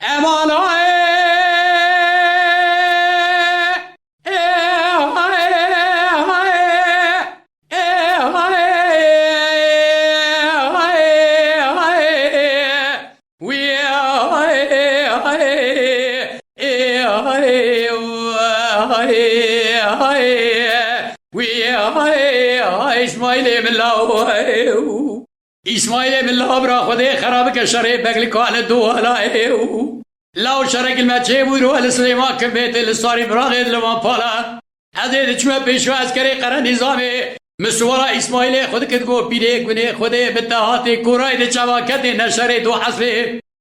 امان اسماعیل ملا اسماعیل ملا برا خدا خراب که شرع بگل کال دو علائه لو شرق المچه بویرو السلیمان که بیت الستاری براغید لما پالا ازید چوه پیشو از کری قرن نظامه مسوارا اسماعیل خود کد گو پیره گونه خود بتاحات کورای ده چواکت نشر دو حسب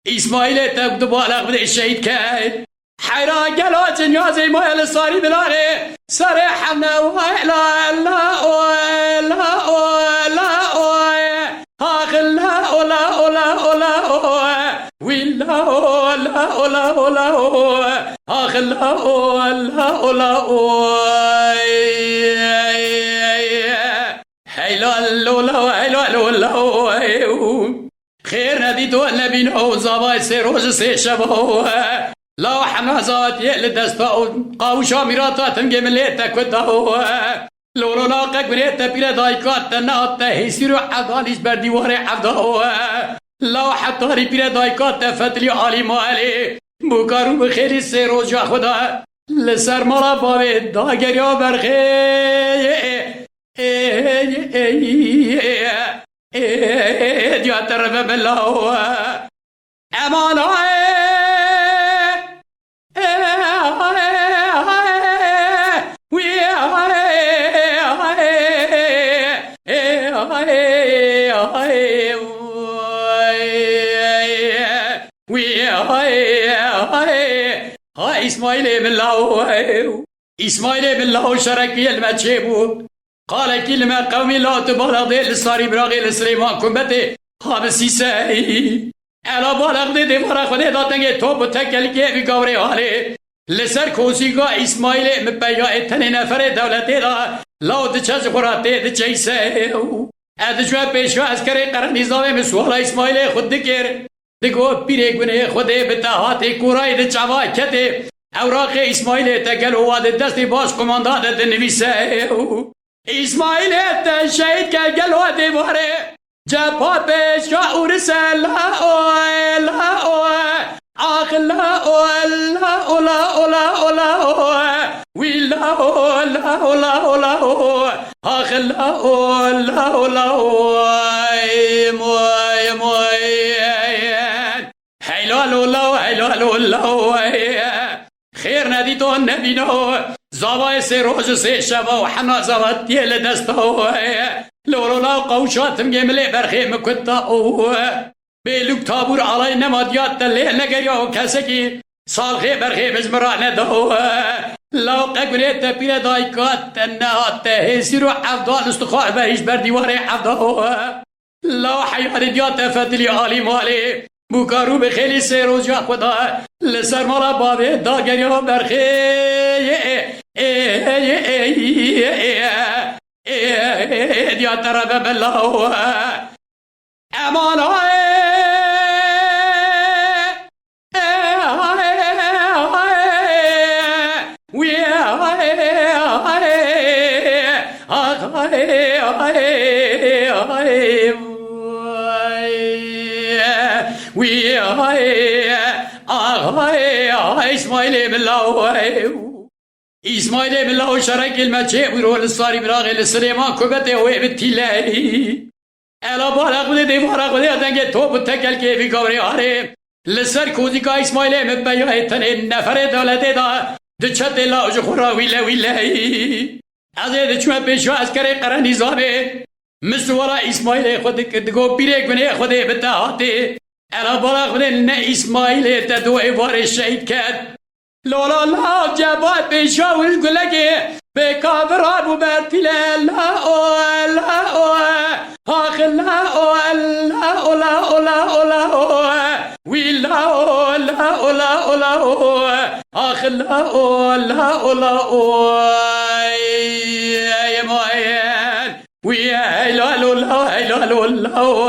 اسماعیل تب دو بالغ بده شهید کرد حیرا گلا جنیاز ما الستاری بلاغه سر حمنا و لا لا لا لا لا اولا اولا اولا ولا اولا اولا اولا اخلا اولا اولا هيلا لولا هيلا لولا خير ندي تو النبي نو زباي سروج سي شبو لا حمازات يل دستا قاوشا ميراتا تنجي مليتا كدو لولو لاقك بريتا بلا دايكات تناتا هيسيرو حضانيش برديواري حفظه لا حطاري بلا دايكات فتلي عالي مالي بوكارو بخيري سيرو جا خدا لسر مالا باوي داگريا برخي ديا تربه بالله امان اسماعیل بالله اسماعیل بالله شرکی المچه قال كلمة قومي لا تبالغ دي للصاري براغي لسليمان كنبتي خابسي ساي الا بالغ دي مرا خده داتنگه تو بتکل که بگوره حاله لسر کوسیگا اسماعیل مبیا اتنی نفر دولتی دا لاو دچز خوراته دچیسه ادجوا پیشوا از کری قرن نظام مسوالا اسماعیل خود دکر دگو پیره گونه خوده بتاحات کورای دچوا کته اوراق اسماعیل تگل واد دستی باش کماندان دنویسه اسماعیل شهید که گل وادی باره جبا پیشوا ارسل لا لا آخ لا لا لا لا لا ولا لا لا لا آخ لا لا لا موي موي هيلا لولا هيلا لولا خير ندی تو نبینو زوای سه روز سه شب و حنا زوات یل دستو لولا قوشاتم گمله برخی مکتا بیلوک تابور علای نمادیات تلی نگریا و کسکی سالخی برخی بزمرانه دو لو قبریت پیر دایکات نهات هیسی رو عفدال استخواه بهیش بر دیوار عفدو لو حیان دیات فتلی عالی مالی بوکارو به خیلی سه روز جا خدا لسر مالا بابه داگریا برخی دیات رب بالله امان اسماعیل بالله اسماعیل بالله شرک المچه بيرو للصاري براغ لسليمان كبته و بتيلاي الا بالغ بده دیوارا بده دنگه تو بتکل که بی گوری آره لسر کوزی کا اسماعیل مبیا اتنه نفر دولت دا دچت لاج خورا ویله ویله ازید چوه پیشو از کری قرن نظامه مسورا اسماعیل خود دگو پیره گونه خود بتاحاته الا بالغ بده نه اسماعیل تدو ایوار شهید کرد لولا لا جبات بيشاور قلقي بكابر ابو برتلا لا لا اخ لا لا لا لا لا ولا لا لا لا اخ لا لا لا يا موين ويا لا لا لا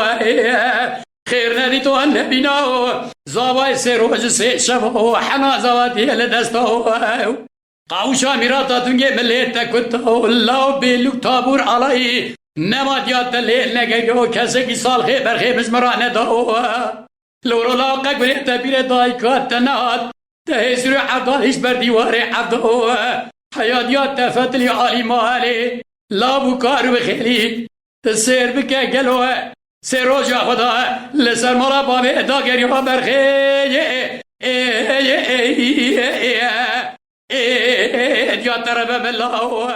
لا خیر ندی تو هن نبینا زاوای سه روز سه شب و حنا زواتی لدستا قاوشا میراتا تونگه ملیت کتا الله بیلوک تابور علایی نمادیات لیل نگیو کسی کی سال خی برخی مزمرانه داو لورو لاقا قبریت بیر دایکات تنات تهزر عبدالش بر دیوار عبدو حیادیات تفتلی عالی مالی لابو کارو بخیلی تسیر بکه گلوه سه روز خدا لسر مالا بابی ادا گری ها برخی دیات رب الله